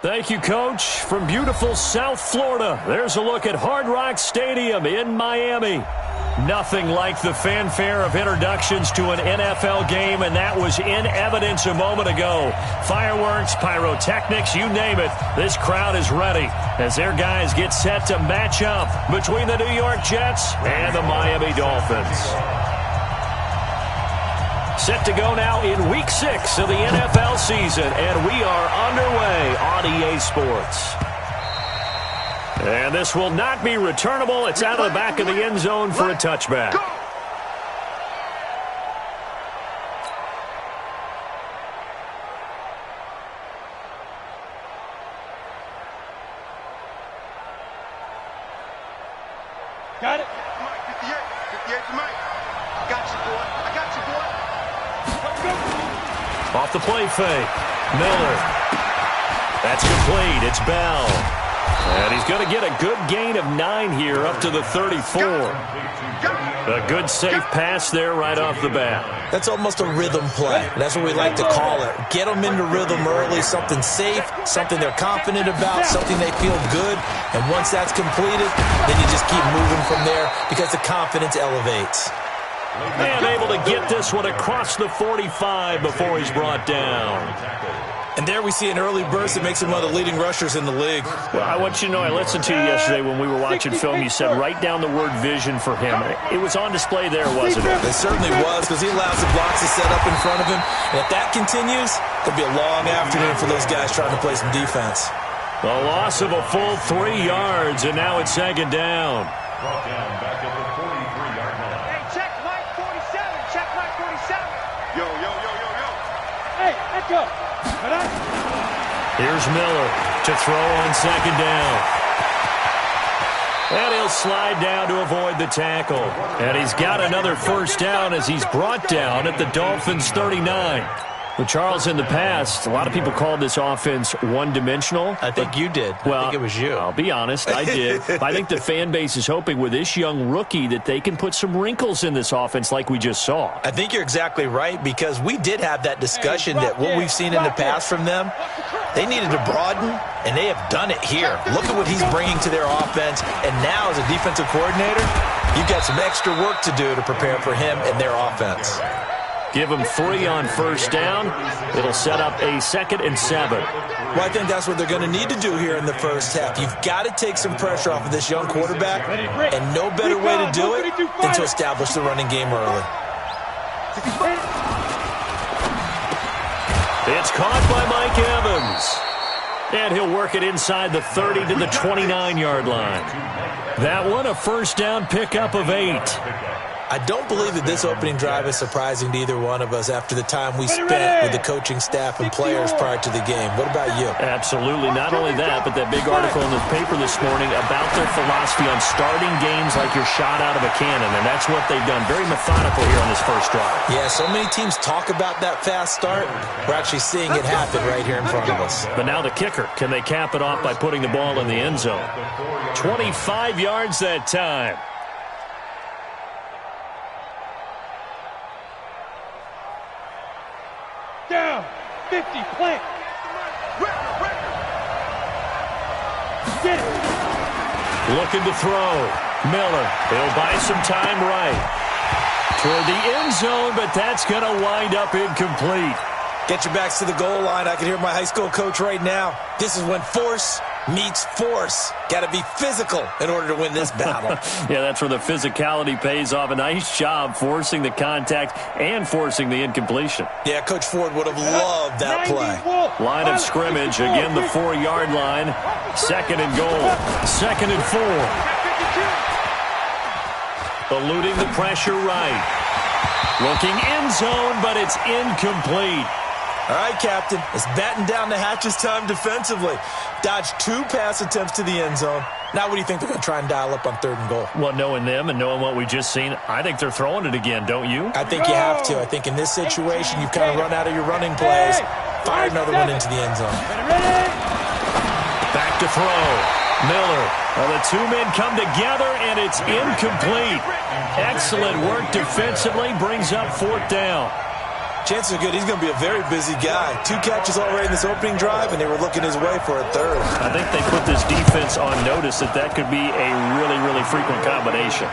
Thank you, Coach. From beautiful South Florida, there's a look at Hard Rock Stadium in Miami. Nothing like the fanfare of introductions to an NFL game, and that was in evidence a moment ago. Fireworks, pyrotechnics, you name it. This crowd is ready as their guys get set to match up between the New York Jets and the Miami Dolphins. Set to go now in Week 6 of the NFL season, and we are underway on EA Sports. And this will not be returnable. It's out of the back of the end zone for a touchback. Got it. 58 to Mike. Got you, boy. I got you, boy. Off the play fake. Miller. That's complete. It's Bell. And he's going to get a good gain of 9 here up to the 34. A good safe pass there right off the bat. That's almost a rhythm play. That's what we like to call it. Get them into rhythm early, something safe, something they're confident about, something they feel good. And once that's completed, then you just keep moving from there because the confidence elevates. And able to get this one across the 45 before he's brought down. And there we see an early burst that makes him one of the leading rushers in the league. Well, I want you to know, I listened to you yesterday when we were watching film. You said write down the word vision for him. It was on display there, wasn't it? It certainly was, because he allows the blocks to set up in front of him. And if that continues, it'll be a long afternoon for those guys trying to play some defense. The loss of a full 3 yards, and now it's second down. Brought down back at the 43-yard line. Hey, check Mike 47. Check Mike 47. Yo. Hey, let's go. Here's Miller to throw on second down. And he'll slide down to avoid the tackle. And he's got another first down as he's brought down at the Dolphins' 39. But Charles, in the past, a lot of people called this offense one-dimensional. I think you did. Well, I think it was you. I'll be honest, I did. I think the fan base is hoping with this young rookie that they can put some wrinkles in this offense like we just saw. I think you're exactly right, because we did have that discussion that what we've seen in the past from them, they needed to broaden, and they have done it here. Look at what he's bringing to their offense, and now as a defensive coordinator, you've got some extra work to do to prepare for him and their offense. Give them 3 on first down. It'll set up a 2nd and 7. Well, I think that's what they're going to need to do here in the first half. You've got to take some pressure off of this young quarterback, and no better way to do it than to establish the running game early. It's caught by Mike Evans. And he'll work it inside the 30 to the 29-yard line. That one, a first down pickup of 8. I don't believe that this opening drive is surprising to either one of us after the time we spent with the coaching staff and players prior to the game. What about you? Absolutely. Not only that, but that big article in the paper this morning about their philosophy on starting games like you're shot out of a cannon, and that's what they've done. Very methodical here on this first drive. Yeah, so many teams talk about that fast start. We're actually seeing it happen right here in front of us. But now the kicker. Can they cap it off by putting the ball in the end zone? 25 yards that time. Down. 50. Plant. Get it. Looking to throw. Miller. He'll buy some time right. Toward the end zone, but that's going to wind up incomplete. Get your backs to the goal line. I can hear my high school coach right now. This is when force meets force. Got to be physical in order to win this battle. Yeah, that's where the physicality pays off. A nice job forcing the contact and forcing the incompletion. Yeah, Coach Ford would have loved that play. Line of scrimmage, again the 4-yard line. 2nd and goal. 2nd and 4. Eluding the pressure right. Looking end zone, but it's incomplete. All right, Captain. It's batten down the hatches time defensively. Dodged 2 pass attempts to the end zone. Now what do you think they're going to try and dial up on 3rd and goal? Well, knowing them and knowing what we just seen, I think they're throwing it again, don't you? I think you have to. I think in this situation, you've kind of run out of your running plays. Fire another one into the end zone. Back to throw. Miller. Well, the 2 men come together, and it's incomplete. Excellent work defensively. Brings up 4th down. Chances are good he's going to be a very busy guy. 2 catches already in this opening drive, and they were looking his way for a 3rd. I think they put this defense on notice that could be a really, really frequent combination.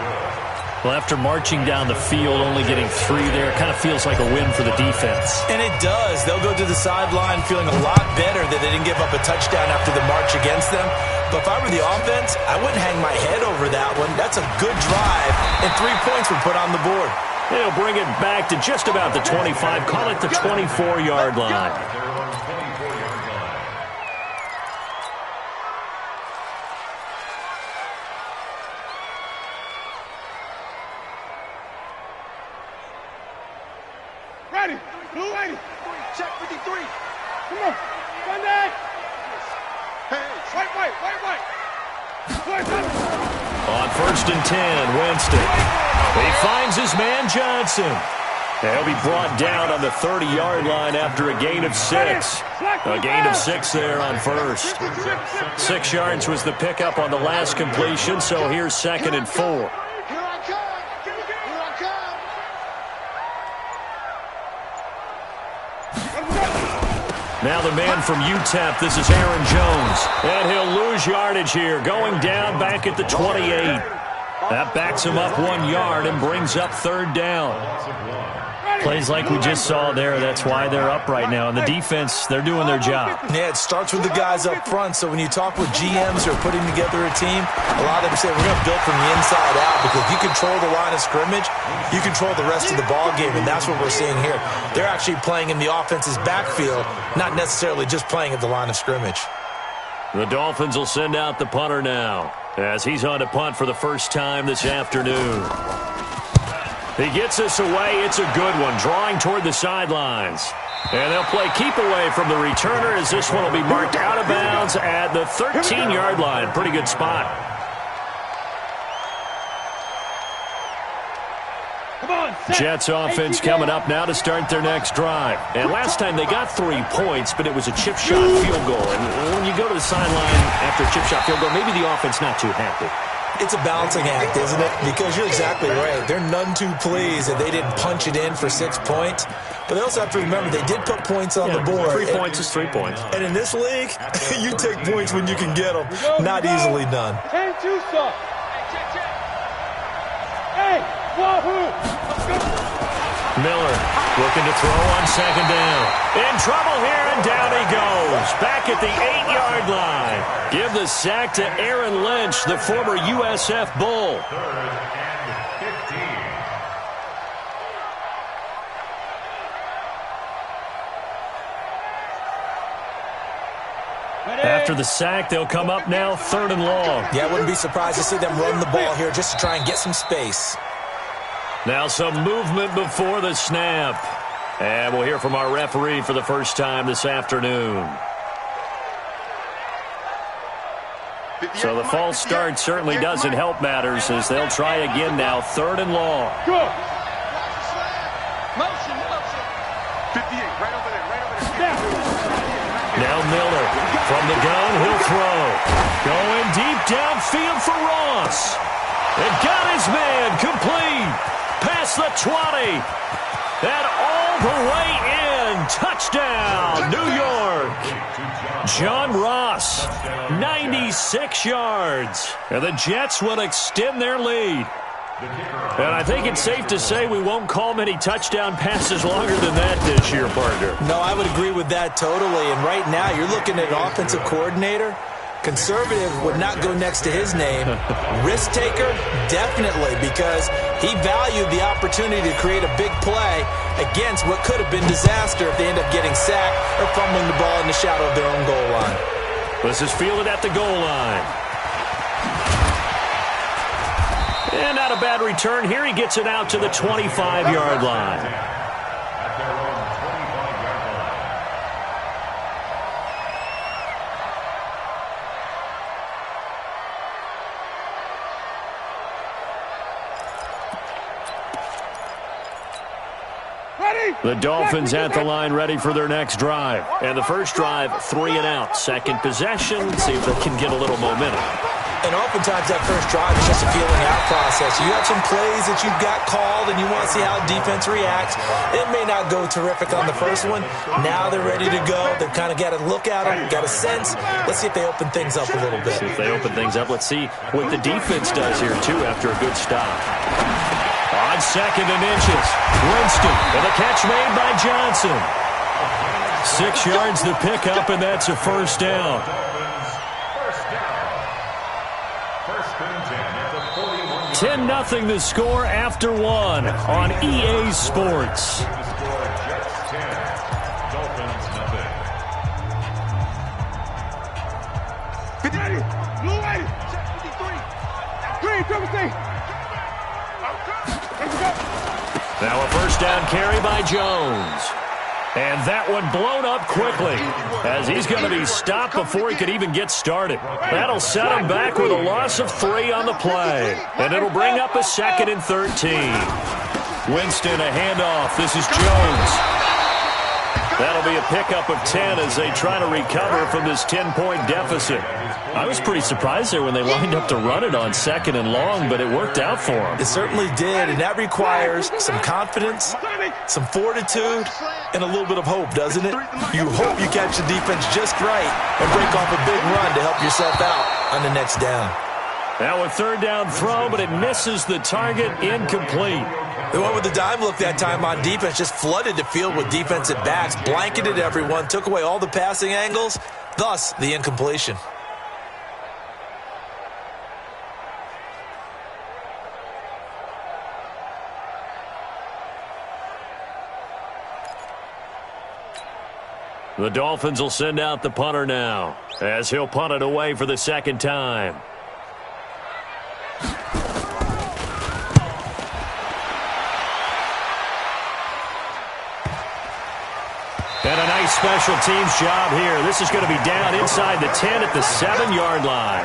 Well, after marching down the field, only getting 3 there, kind of feels like a win for the defense. And it does. They'll go to the sideline feeling a lot better that they didn't give up a touchdown after the march against them. But if I were the offense, I wouldn't hang my head over that one. That's a good drive, and 3 points were put on the board. They'll bring it back to just about the 25. Call it the 24-yard line. Ready. Ready. Check 53. Come on. Sunday. Wait. On 1st and 10, Winston. He finds his man Johnson. He'll be brought down on the 30-yard line after a gain of 6. A gain of 6 there on 1st. 6 yards was the pickup on the last completion, so here's 2nd and 4. Now the man from UTEP, this is Aaron Jones. And he'll lose yardage here, going down back at the 28. That backs him up 1 yard and brings up 3rd down. Plays like we just saw there, that's why they're up right now. And the defense, they're doing their job. Yeah, it starts with the guys up front. So when you talk with GMs who are putting together a team, a lot of them say we're going to build from the inside out, because if you control the line of scrimmage, you control the rest of the ball game, and that's what we're seeing here. They're actually playing in the offense's backfield, not necessarily just playing at the line of scrimmage. The Dolphins will send out the punter now, as he's on to punt for the first time this afternoon. He gets this away. It's a good one, drawing toward the sidelines. And they'll play keep away from the returner, as this one will be marked out of bounds at the 13-yard line. Pretty good spot. Jets offense coming up now to start their next drive. And last time they got 3 points, but it was a chip shot field goal. And when you go to the sideline after a chip shot field goal, maybe the offense not too happy. It's a balancing act, isn't it? Because you're exactly right. They're none too pleased that they didn't punch it in for 6 points. But they also have to remember they did put points on the board. 3 points is 3 points. And in this league, you take points when you can get them. Not easily done. 10-2 stuff. Hey, wahoo! Miller looking to throw on 2nd down. In trouble here, and down he goes. Back at the 8-yard line. Give the sack to Aaron Lynch, the former USF Bull. 3rd and 15. After the sack, they'll come up now 3rd and long. Yeah, I wouldn't be surprised to see them run the ball here just to try and get some space. Now some movement before the snap. And we'll hear from our referee for the first time this afternoon. So the false start certainly doesn't help matters, as they'll try again now, 3rd and long. Good. Motion. 58, right over there. Now Miller from the gun, he'll throw. Going deep downfield for Ross. And got his man complete. Past the 20. And all the way in. Touchdown, New York. John Ross, 96 yards. And the Jets will extend their lead. And I think it's safe to say we won't call many touchdown passes longer than that this year, partner. No, I would agree with that totally. And right now, you're looking at an offensive coordinator. Conservative would not go next to his name. Risk taker, definitely, because he valued the opportunity to create a big play against what could have been disaster if they end up getting sacked or fumbling the ball in the shadow of their own goal line. This is fielded at the goal line. And not a bad return here. He gets it out to the 25-yard line. The Dolphins at the line ready for their next drive. And the first drive, 3 and out. Second possession, see if they can get a little momentum. And oftentimes that first drive is just a feeling out process. You have some plays that you've got called and you want to see how defense reacts. It may not go terrific on the first one. Now they're ready to go. They've kind of got a look at them, got a sense. Let's see if they open things up a little bit. See if they open things up. Let's see what the defense does here, too, after a good stop. On 2nd and inches, Winston with a catch made by Johnson. 6 yards the pickup, and that's a first down. 10-0 the score after 1 on EA Sports. Now a first down carry by Jones. And that one blown up quickly as he's going to be stopped before he could even get started. That'll set him back with a loss of 3 on the play. And it'll bring up a 2nd and 13. Winston, a handoff. This is Jones. That'll be a pickup of 10 as they try to recover from this 10-point deficit. I was pretty surprised there when they lined up to run it on 2nd and long, but it worked out for them. It certainly did, and that requires some confidence, some fortitude, and a little bit of hope, doesn't it? You hope you catch the defense just right and break off a big run to help yourself out on the next down. Now a 3rd down throw, but it misses the target, incomplete. They went with the dime look that time on defense, just flooded the field with defensive backs, blanketed everyone, took away all the passing angles, thus the incompletion. The Dolphins will send out the punter now as he'll punt it away for the 2nd time. And a nice special teams job here. This is going to be down inside the 10 at the 7-yard line.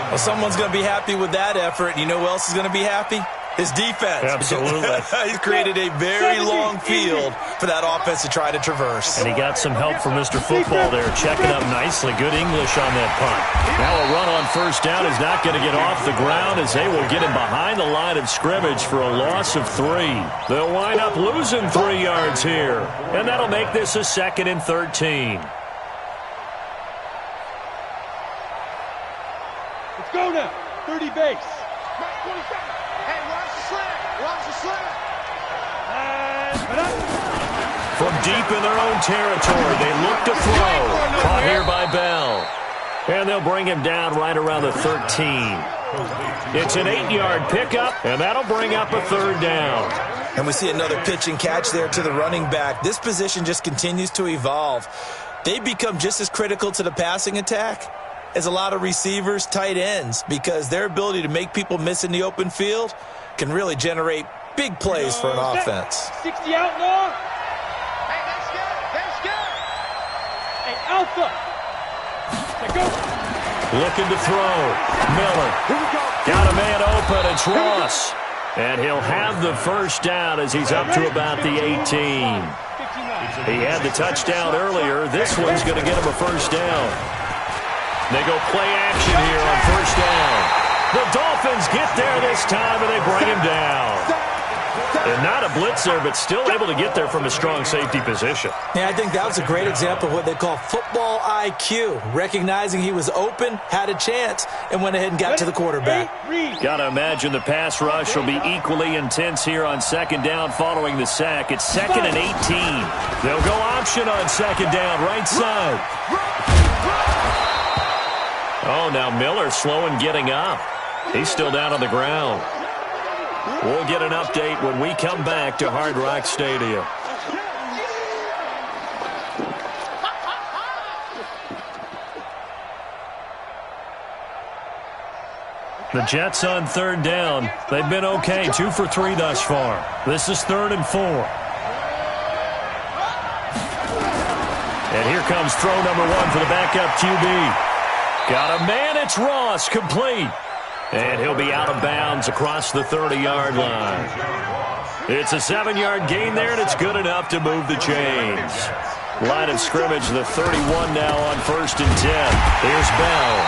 Well, someone's going to be happy with that effort. You know who else is going to be happy? His defense. Absolutely. He's created a very long field for that offense to try to traverse. And he got some help from Mr. Football there, checking up nicely. Good English on that punt. Now a run on 1st down is not going to get off the ground as they will get him behind the line of scrimmage for a loss of 3. They'll wind up losing 3 yards here. And that'll make this a 2nd and 13. Let's go now. 30 base. Hey, watch the slant. Watch the slant. From deep in their own territory, they look to throw. Caught here by Bell. And they'll bring him down right around the 13. It's an 8-yard pickup, and that'll bring up a 3rd down. And we see another pitch and catch there to the running back. This position just continues to evolve. They become just as critical to the passing attack as a lot of receivers, tight ends, because their ability to make people miss in the open field can really generate big plays for an offense. 60 outlaw. Hey, that's good. That's good. Hey, Alpha. Let's go. Looking to throw. Miller. Got a man open. It's Ross. And he'll have the first down as he's up to about the 18. He had the touchdown earlier. This one's going to get him a first down. They go play action here on 1st down. The Dolphins get there this time, and they bring him down. And not a blitzer, but still able to get there from a strong safety position. Yeah, I think that was a great example of what they call football IQ. Recognizing he was open, had a chance, and went ahead and got to the quarterback. Got to imagine the pass rush will be equally intense here on 2nd down following the sack. It's 2nd and 18. They'll go option on 2nd down, right side. Oh, now Miller slow in getting up. He's still down on the ground. We'll get an update when we come back to Hard Rock Stadium. The Jets on 3rd down. They've been okay, 2 for 3 thus far. This is 3rd and 4. And here comes throw number 1 for the backup QB. Got a man, it's Ross, complete. And he'll be out of bounds across the 30-yard line. It's a 7-yard gain there, and it's good enough to move the chains. Line of scrimmage, the 31 now on 1st and 10. Here's Bell.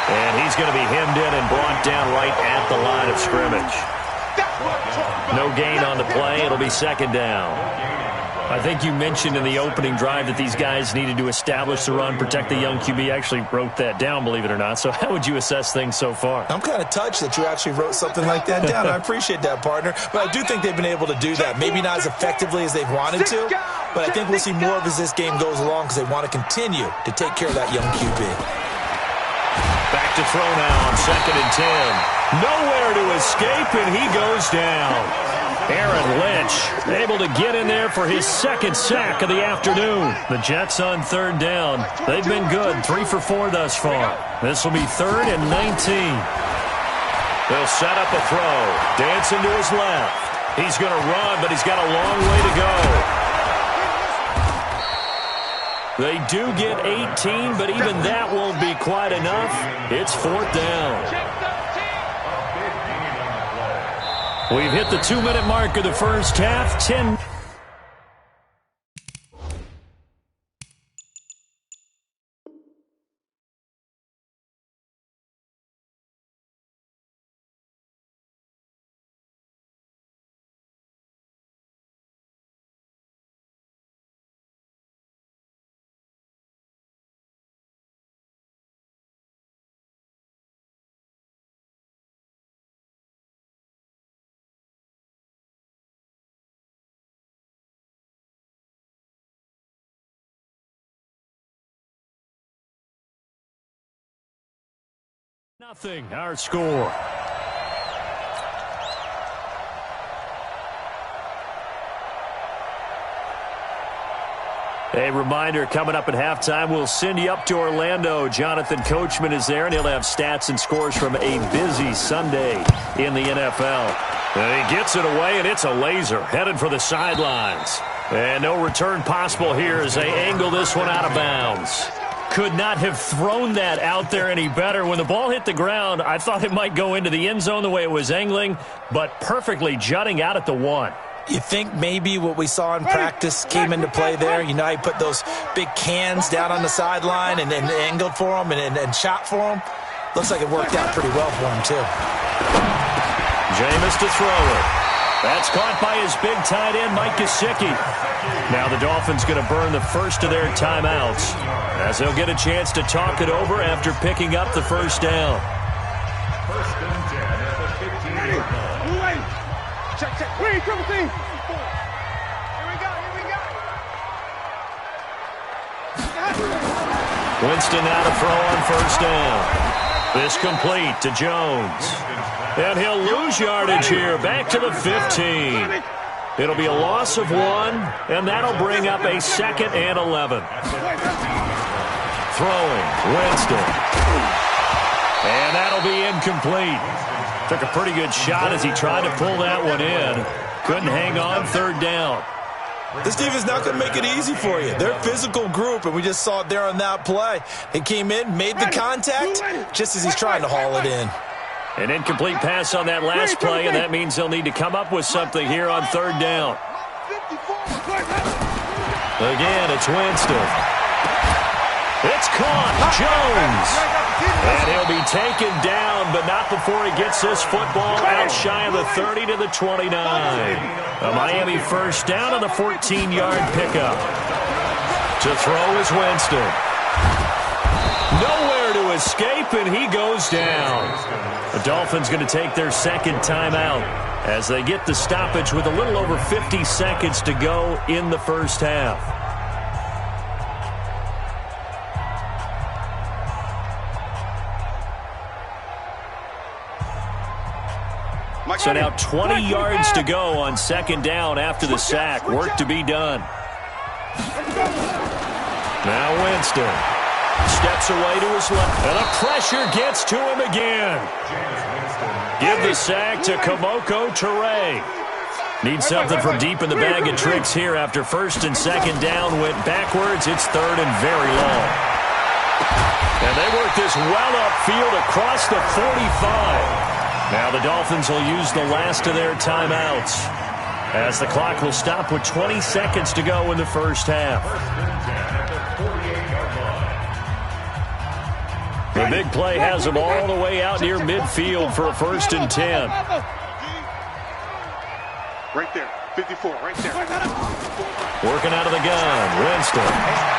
And he's going to be hemmed in and brought down right at the line of scrimmage. No gain on the play. It'll be second down. I think you mentioned in the opening drive that these guys needed to establish the run, protect the young QB. I actually wrote that down, believe it or not. So how would you assess things so far? I'm kind of touched that you actually wrote something like that down. I appreciate that, partner. But I do think they've been able to do that. Maybe not as effectively as they've wanted to, but I think we'll see more of as this game goes along because they want to continue to take care of that young QB. Back to throw now on 2nd and 10. Nowhere to escape, and he goes down. Aaron Lynch able to get in there for his second sack of the afternoon. The Jets on 3rd down. They've been good, 3 for 4 thus far. This will be 3rd and 19. They'll set up a throw. Dancing to his left. He's going to run, but he's got a long way to go. They do get 18, but even that won't be quite enough. It's 4th down. We've hit the 2-minute mark of the first half. 10. Nothing, our score. A reminder, coming up at halftime, we'll send you up to Orlando. Jonathan Coachman is there, and he'll have stats and scores from a busy Sunday in the NFL. And he gets it away, and it's a laser, headed for the sidelines. And no return possible here as they angle this one out of bounds. Could not have thrown that out there any better. When the ball hit the ground, I thought it might go into the end zone the way it was angling, but perfectly jutting out at the 1. You think maybe what we saw in practice came into play there? You know, he put those big cans down on the sideline and then angled for them and shot for them. Looks like it worked out pretty well for him, too. Jameis to throw it. That's caught by his big tight end, Mike Gesicki. Now the Dolphins going to burn the first of their timeouts as they'll get a chance to talk it over after picking up the first down. 1st and 10 at the 15-yard line. Wait. Check. Wait, triple team. Here we go. Winston now to throw on 1st down. This complete to Jones. And he'll lose yardage here, back to the 15. It'll be a loss of 1, and that'll bring up a 2nd and 11. Throwing, Winston. And that'll be incomplete. Took a pretty good shot as he tried to pull that one in. Couldn't hang on, 3rd down. This defense is not going to make it easy for you. They're a physical group, and we just saw it there on that play. They came in, made the contact, just as he's trying to haul it in. An incomplete pass on that last play, and that means they'll need to come up with something here on 3rd down. Again, it's Winston. It's caught. Jones. And he'll be taken down, but not before he gets this football out shy of the 30 to the 29. A Miami 1st down on the 14-yard pickup. To throw is Winston. Nowhere to escape, and he goes down. The Dolphins going to take their 2nd timeout as they get the stoppage with a little over 50 seconds to go in the first half. So now 20 yards to go on 2nd down after the sack. Work to be done. Now Winston steps away to his left. And the pressure gets to him again. Give the sack to Kemoko Turay. Need something from deep in the bag of tricks here after 1st and 2nd down went backwards. It's 3rd and very long. And they work this well upfield across the 45. Now the Dolphins will use the last of their timeouts as the clock will stop with 20 seconds to go in the first half. The big play has them all the way out near midfield for a 1st and 10. Right there. 54, right there. Working out of the gun, Winston.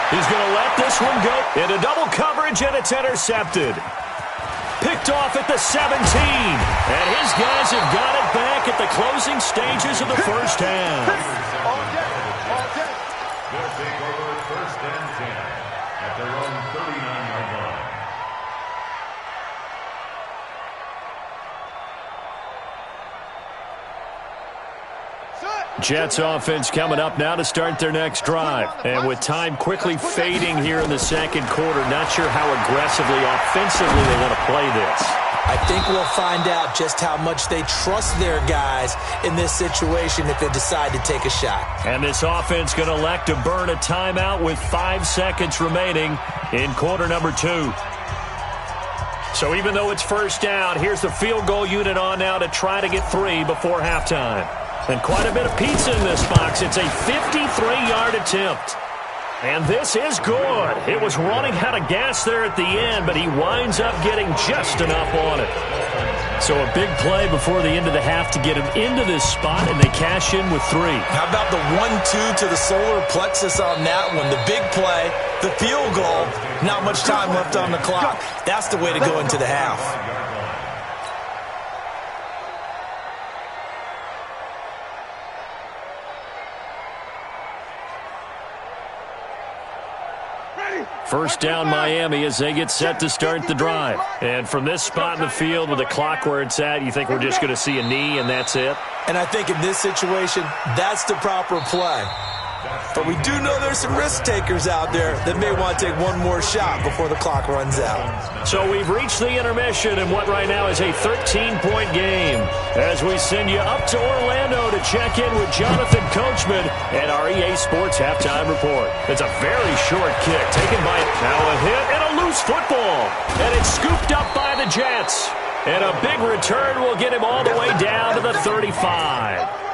He's going to let this one go into double coverage, and it's intercepted. Picked off at the 17. And his guys have got it back at the closing stages of the first half. All day. All day. They'll take over 1st and 10 at their own 39-yard line. Jets offense coming up now to start their next drive. And with time quickly fading here in the second quarter, not sure how aggressively, offensively they want to play this. I think we'll find out just how much they trust their guys in this situation if they decide to take a shot. And this offense going to elect to burn a timeout with 5 seconds remaining in quarter number 2. So even though it's first down, here's the field goal unit on now to try to get 3 before halftime. And quite a bit of pizza in this box. It's a 53-yard attempt. And this is good. It was running out of gas there at the end, but he winds up getting just enough on it. So a big play before the end of the half to get him into this spot, and they cash in with 3. How about the 1-2 to the solar plexus on that one? The big play, the field goal, not much time left on the clock. That's the way to go into the half. First down Miami as they get set to start the drive. And from this spot in the field with the clock where it's at, you think we're just going to see a knee and that's it? And I think in this situation, that's the proper play. But we do know there's some risk takers out there that may want to take one more shot before the clock runs out. So we've reached the intermission in what right now is a 13-point game as we send you up to Orlando to check in with Jonathan Coachman and our EA Sports Halftime Report. It's a very short kick taken by now a hit and a loose football. And it's scooped up by the Jets. And a big return will get him all the way down to the 35.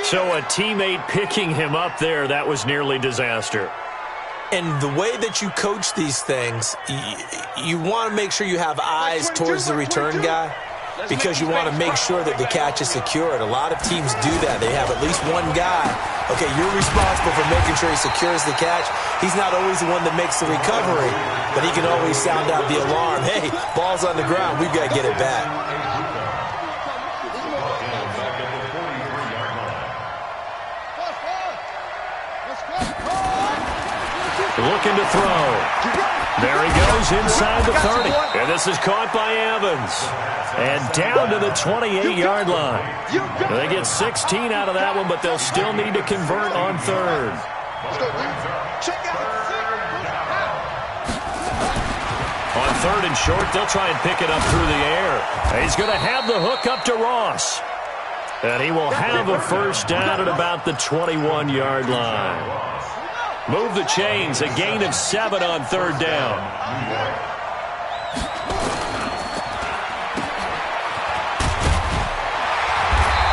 So a teammate picking him up there, that was nearly disaster. And the way that you coach these things, you want to make sure you have eyes towards the return guy because you want to make sure that the catch is secured. A lot of teams do that. They have at least one guy. Okay, you're responsible for making sure he secures the catch. He's not always the one that makes the recovery, but he can always sound out the alarm. Hey, ball's on the ground. We've got to get it back. Looking to throw. There he goes inside the 30. And this is caught by Evans. And down to the 28-yard line. They get 16 out of that one, but they'll still need to convert on 3rd. On 3rd and short, they'll try and pick it up through the air. He's going to have the hook up to Ross. And he will have a first down at about the 21-yard line. Move the chains, a gain of 7 on 3rd down.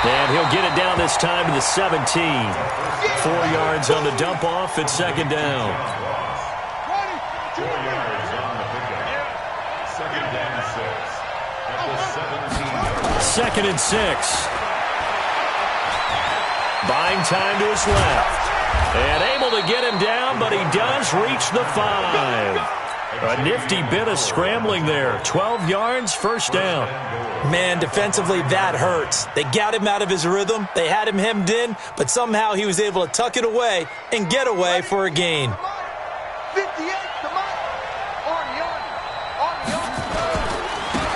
And he'll get it down this time to the 17. 4 yards on the dump off at 2nd down. 4 yards on the pickup. 2nd and 6 at the 17. 2nd and 6. Buying time to his left. And able to get him down, but he does reach the 5. A nifty bit of scrambling there. 12 yards, first down. Man, defensively, that hurts. They got him out of his rhythm. They had him hemmed in, but somehow he was able to tuck it away and get away for a gain. 58 to Mike. On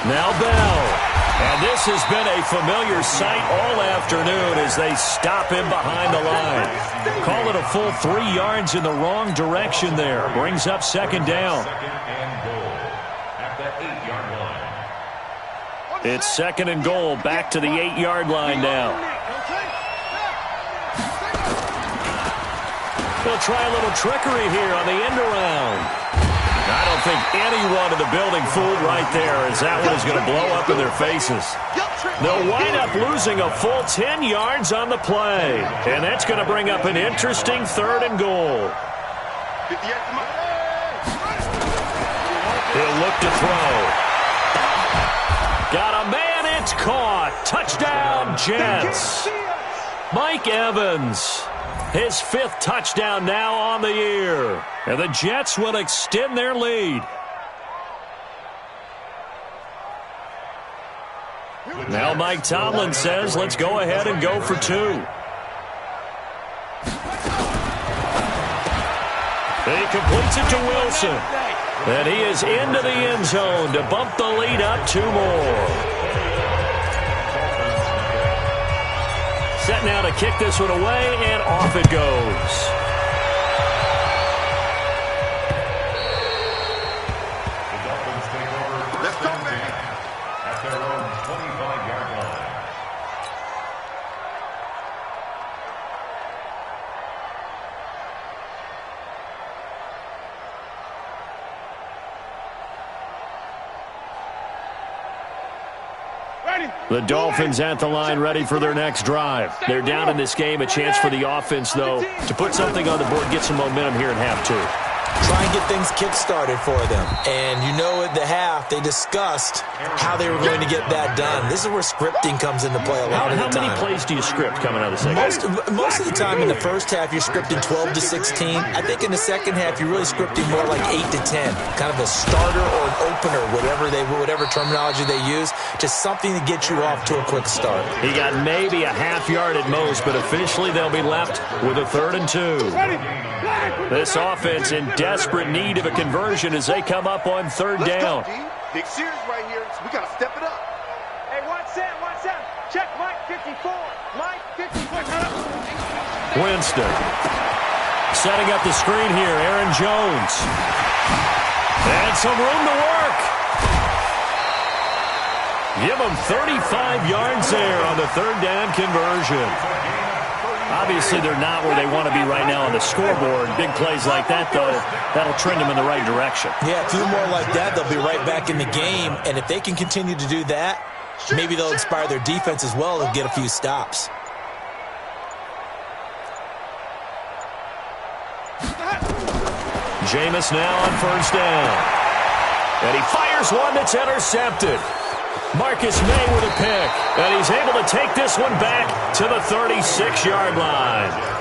the Now Bell. And this has been a familiar sight all afternoon as they stop him behind the line. Call it a full 3 yards in the wrong direction there. Brings up 2nd down. 2nd and goal at the 8-yard line. It's 2nd and goal, back to the 8-yard line now. They'll try a little trickery here on the end around. I don't think anyone in the building fooled right there as that one is going to blow up in their faces. They'll wind up losing a full 10 yards on the play. And that's going to bring up an interesting 3rd and goal. He'll look to throw. Got a man, it's caught. Touchdown, Jets. Mike Evans, his 5th touchdown now on the year. And the Jets will extend their lead. Now Mike Tomlin says, let's go ahead and go for 2. He completes it to Wilson. And he is into the end zone to bump the lead up 2 more. Set now to kick this one away, and off it goes. The Dolphins take over first and 10 at their own 25-yard line. The Dolphins at the line ready for their next drive. They're down in this game. A chance for the offense, though, to put something on the board, get some momentum here in half 2. Try and get things kick-started for them. And you know at the half, they discussed how they were going to get that done. This is where scripting comes into play a lot of the time. How many plays do you script coming out of the second half? Most of the time in the first half, you're scripting 12 to 16. I think in the second half, you're really scripting more like 8 to 10. Kind of a starter or an opener, whatever terminology they use. Just something to get you off to a quick start. He got maybe a half yard at most, but officially they'll be left with a 3rd and 2. This offense in desperate need of a conversion as they come up on 3rd down. Big series right here. We got to step it up. Hey, 1-7. Check Mike 54. Mike 54. Winston. Setting up the screen here, Aaron Jones. And some room to work. Give him 35 yards there on the 3rd down conversion. Obviously, they're not where they want to be right now on the scoreboard. Big plays like that, though, that'll trend them in the right direction. Yeah, a few more like that, they'll be right back in the game. And if they can continue to do that, maybe they'll inspire their defense as well and get a few stops. Jameis now on 1st down. And he fires one that's intercepted. Marcus May with a pick, and he's able to take this one back to the 36-yard line.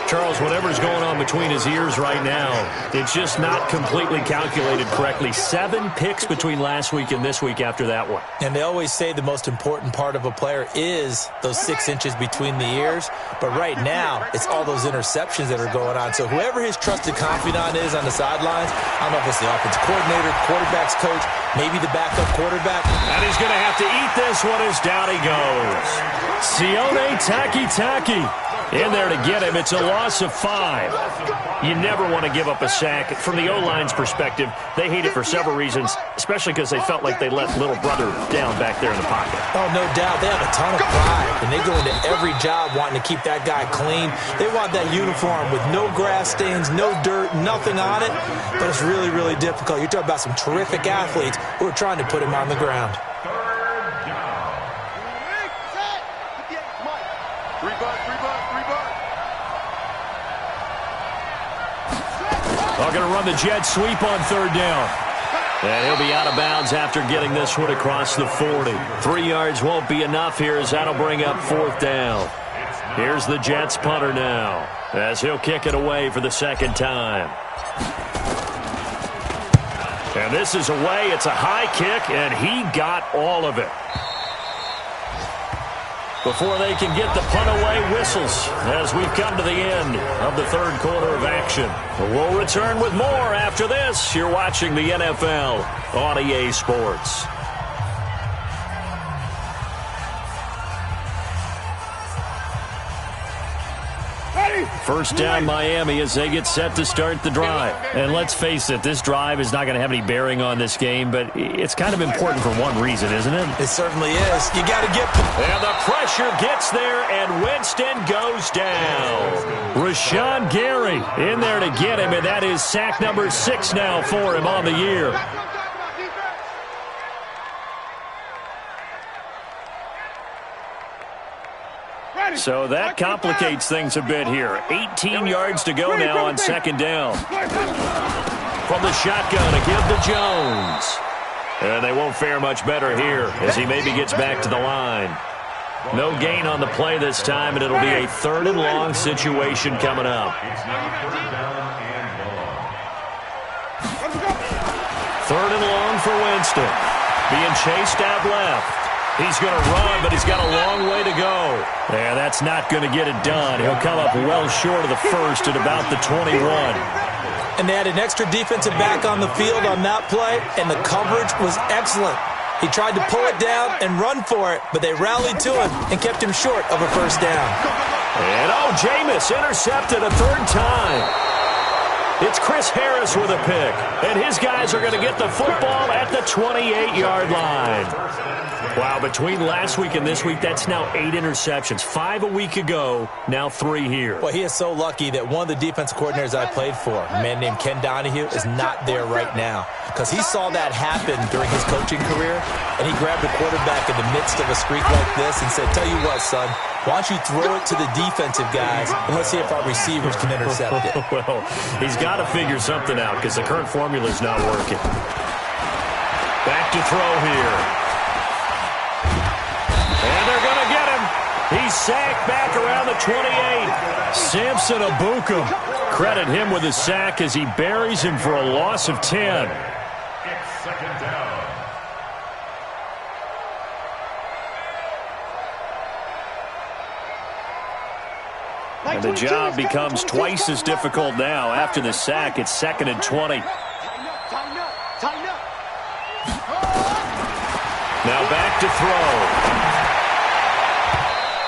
Charles, whatever's going on between his ears right now, it's just not completely calculated correctly. 7 picks between last week and this week after that one. And they always say the most important part of a player is those 6 inches between the ears. But right now, it's all those interceptions that are going on. So whoever his trusted confidant is on the sidelines, I don't know if it's the offensive coordinator, quarterback's coach, maybe the backup quarterback. And he's going to have to eat this one as down he goes. Sione Takitaki in there to get him. It's a loss of 5. You never want to give up a sack. From the O-line's perspective, they hate it for several reasons, especially because they felt like they let little brother down back there in the pocket. Oh, no doubt. They have a ton of pride, and they go into every job wanting to keep that guy clean. They want that uniform with no grass stains, no dirt, nothing on it, but it's really, really difficult. You're talking about some terrific athletes who are trying to put him on the ground. They're going to run the jet sweep on 3rd down. And he'll be out of bounds after getting this one across the 40. 3 yards won't be enough here as that'll bring up 4th down. Here's the Jets punter now as he'll kick it away for the 2nd time. And this is away. It's a high kick, and he got all of it. Before they can get the punt away, whistles as we've come to the end of the 3rd quarter of action. We'll return with more after this. You're watching the NFL on EA Sports. First down Miami as they get set to start the drive. And let's face it, this drive is not going to have any bearing on this game, but it's kind of important for one reason, isn't it? It certainly is. You got to get... And the pressure gets there, and Winston goes down. Rashawn Gary in there to get him, and that is sack number 6 now for him on the year. So that complicates things a bit here. 18 yards to go now on 2nd down. from the shotgun, a give to Jones. And they won't fare much better here as he maybe gets back to the line. No gain on the play this time, and it'll be a 3rd and long situation coming up. It's now 3rd down and long. 3rd and long for Winston. Being chased out left. He's going to run, but he's got a long way to go. Yeah, that's not going to get it done. He'll come up well short of the first at about the 21. And they had an extra defensive back on the field on that play, and the coverage was excellent. He tried to pull it down and run for it, but they rallied to him and kept him short of a first down. And, Jameis intercepted a 3rd time. It's Chris Harris with a pick, and his guys are going to get the football at the 28-yard line. Wow, between last week and this week, that's now 8 interceptions. 5 a week ago, now 3 here. Well, he is so lucky that one of the defensive coordinators I played for, a man named Ken Donahue, is not there right now. Because he saw that happen during his coaching career, and he grabbed the quarterback in the midst of a streak like this and said, tell you what, son, why don't you throw it to the defensive guys, and let's see if our receivers can intercept it. Well, he's got to figure something out because the current formula is not working. Back to throw here. And they're going to get him. He's sacked back around the 28. Samson Abukum. Credit him with a sack as he buries him for a loss of 10. It's 2nd down. And the job becomes twice as difficult now. After the sack, it's 2nd and 20. Now back to throw.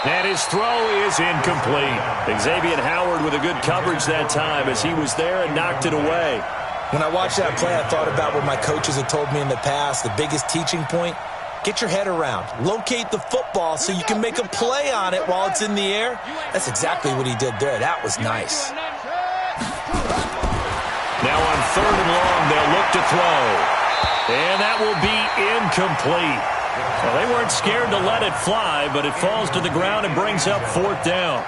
And his throw is incomplete. Xavier Howard with a good coverage that time as he was there and knocked it away. When I watched that play, I thought about what my coaches had told me in the past. The biggest teaching point, get your head around. Locate the football so you can make a play on it while it's in the air. That's exactly what he did there. That was nice. Now on 3rd and long, they'll look to throw. And that will be incomplete. Well, they weren't scared to let it fly, but it falls to the ground and brings up 4th down.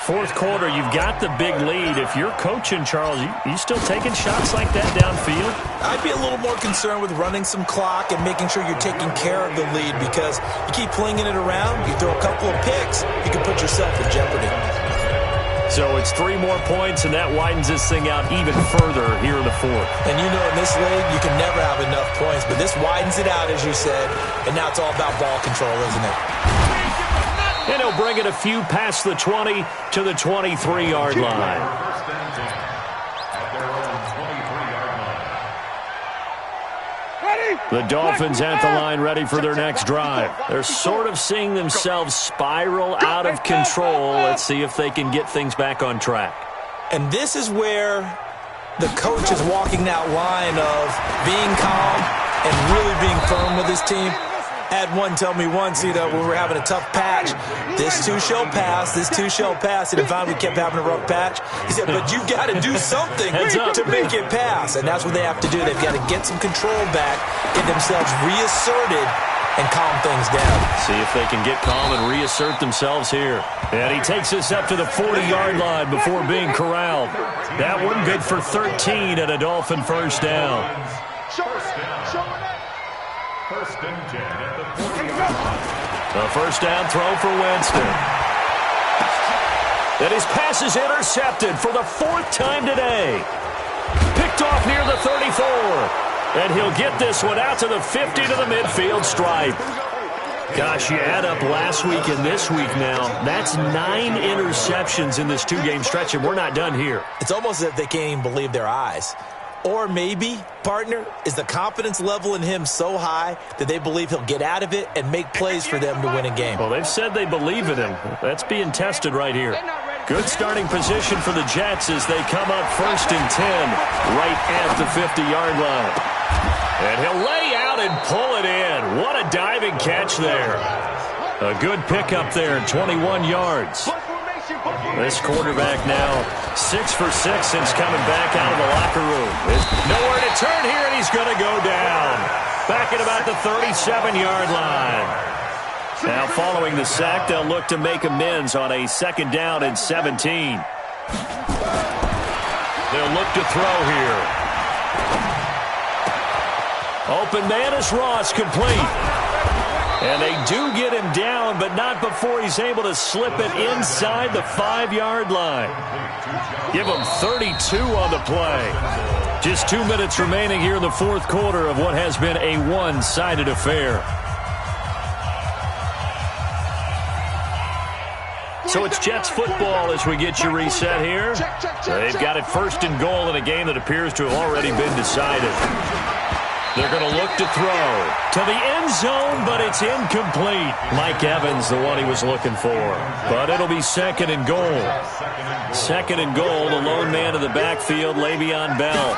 4th quarter, you've got the big lead. If you're coaching, Charles, you still taking shots like that downfield? I'd be a little more concerned with running some clock and making sure you're taking care of the lead because you keep flinging it around, you throw a couple of picks, you can put yourself in jeopardy. So it's 3 more points, and that widens this thing out even further here in the 4th. And you know in this league, you can never have enough points, but this widens it out, as you said, and now it's all about ball control, isn't it? And he'll bring it a few past the 20 to the 23-yard line. First and 10 at their own 23-yard line. The Dolphins at the line ready for their next drive. They're sort of seeing themselves spiral out of control. Let's see if they can get things back on track. And this is where the coach is walking that line of being calm and really being firm with his team. Had one tell me once, when we were having a tough patch, this too shall pass, this too shall pass. And finally we kept having a rough patch. He said, but you got to do something to make it pass. And that's what they have to do. They've got to get some control back, get themselves reasserted, and calm things down. See if they can get calm and reassert themselves here. And he takes us up to the 40-yard line before being corralled. That one good for 13 and a Dolphin first down. First and 10 at the 40-yard line. A first down throw for Winston. And his pass is intercepted for the 4th time today. Picked off near the 34. And he'll get this one out to the 50 to the midfield stripe. Gosh, you add up last week and this week now. That's 9 interceptions in this 2-game stretch, and we're not done here. It's almost as if they can't even believe their eyes. Or maybe, partner, is the confidence level in him so high that they believe he'll get out of it and make plays for them to win a game. Well, they've said they believe in him. That's being tested right here. Good starting position for the Jets as they come up 1st and 10 right at the 50-yard line. And he'll lay out and pull it in. What a diving catch there. A good pickup there, 21 yards. This quarterback now 6 for 6 since coming back out of the locker room. Nowhere to turn here, and he's going to go down. Back at about the 37-yard line. Now following the sack, they'll look to make amends on a 2nd down and 17. They'll look to throw here. Open man is Ross, complete. And they do get him down, but not before he's able to slip it inside the 5-yard line. Give him 32 on the play. Just 2 minutes remaining here in the fourth quarter of what has been a one-sided affair. So it's Jets football as we get you reset here. They've got it first and goal in a game that appears to have already been decided. They're going to look to throw to the end zone, but it's incomplete. Mike Evans, the one he was looking for. But it'll be second and goal. Second and goal, the lone man in the backfield, Le'Veon Bell.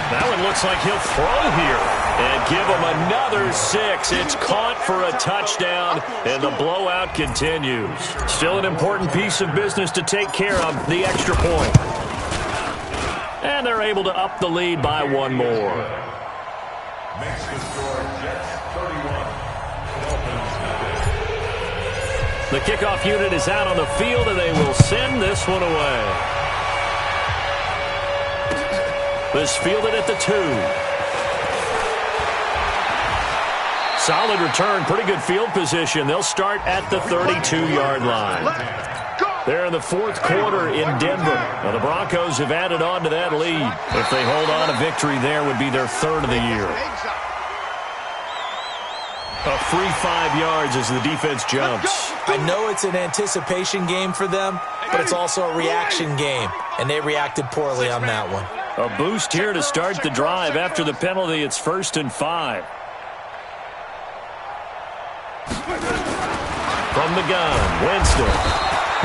That one looks like he'll throw here and give him another 6. It's caught for a touchdown, and the blowout continues. Still an important piece of business to take care of, the extra point. And they're able to up the lead by one more. Makes the score Jets 31. The kickoff unit is out on the field, and they will send this one away. This fielded at the 2. Solid return, pretty good field position. They'll start at the 32-yard line. They're in the fourth quarter in Denver. Now the Broncos have added on to that lead. If they hold on, a victory there would be their third of the year. A free 5 yards as the defense jumps. I know it's an anticipation game for them, but it's also a reaction game, and they reacted poorly on that one. A boost here to start the drive. After the penalty, it's 1st and 5. From the gun, Winston.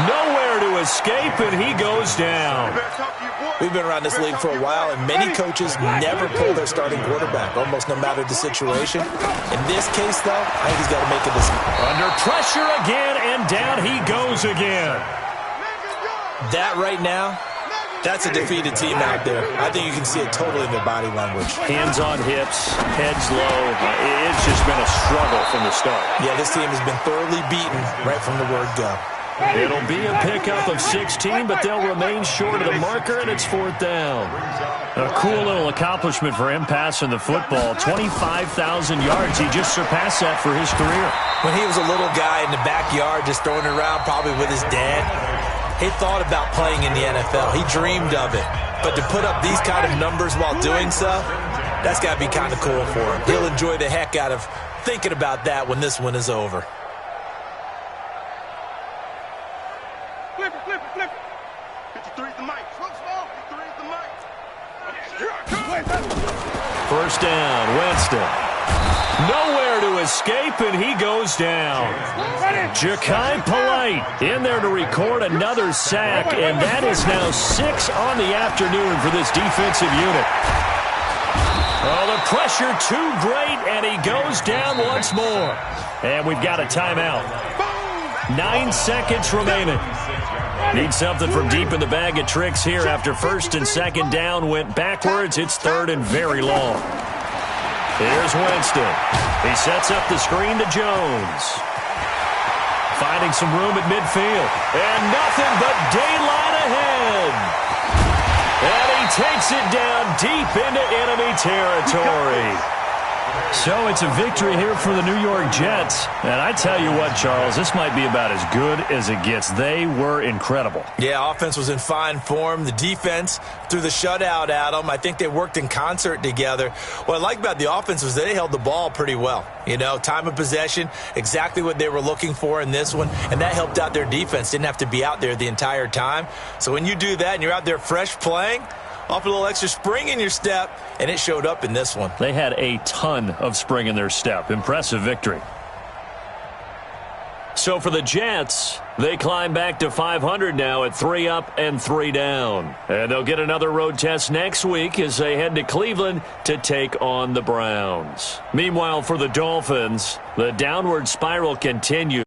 Nowhere to escape, and he goes down. We've been around this league for a while, and many coaches never pull their starting quarterback, almost no matter the situation. In this case, though, I think he's got to make a decision. Under pressure again, and down he goes again. That right now, that's a defeated team out there. I think you can see it totally in their body language. Hands on hips, heads low. It's just been a struggle from the start. Yeah, this team has been thoroughly beaten right from the word go. It'll be a pickup of 16, but they'll remain short of the marker, and it's 4th down. A cool little accomplishment for him passing the football. 25,000 yards. He just surpassed that for his career. When he was a little guy in the backyard just throwing it around, probably with his dad, he thought about playing in the NFL. He dreamed of it. But to put up these kind of numbers while doing so, that's got to be kind of cool for him. He'll enjoy the heck out of thinking about that when this one is over. Flip it. 53's the mic. Slow. 53's the mic. First down, Winston. Nowhere to escape, and he goes down. Ja'Kai Polite in there to record another sack, and that is now 6 on the afternoon for this defensive unit. Oh, the pressure too great, and he goes down once more. And we've got a timeout. 9 seconds remaining. Need something from deep in the bag of tricks here after 1st and 2nd down went backwards. It's 3rd and very long. Here's Winston. He sets up the screen to Jones. Finding some room at midfield. And nothing but daylight ahead. And he takes it down deep into enemy territory. So it's a victory here for the New York Jets. And I tell you what, Charles, this might be about as good as it gets. They were incredible. Yeah, offense was in fine form. The defense threw the shutout at them. I think they worked in concert together. What I like about the offense was they held the ball pretty well. You know, time of possession, exactly what they were looking for in this one. And that helped out their defense. Didn't have to be out there the entire time. So when you do that and you're out there fresh playing, off a little extra spring in your step, and it showed up in this one. They had a ton of spring in their step. Impressive victory. So for the Jets, they climb back to 500 now at 3 up and 3 down. And they'll get another road test next week as they head to Cleveland to take on the Browns. Meanwhile, for the Dolphins, the downward spiral continues.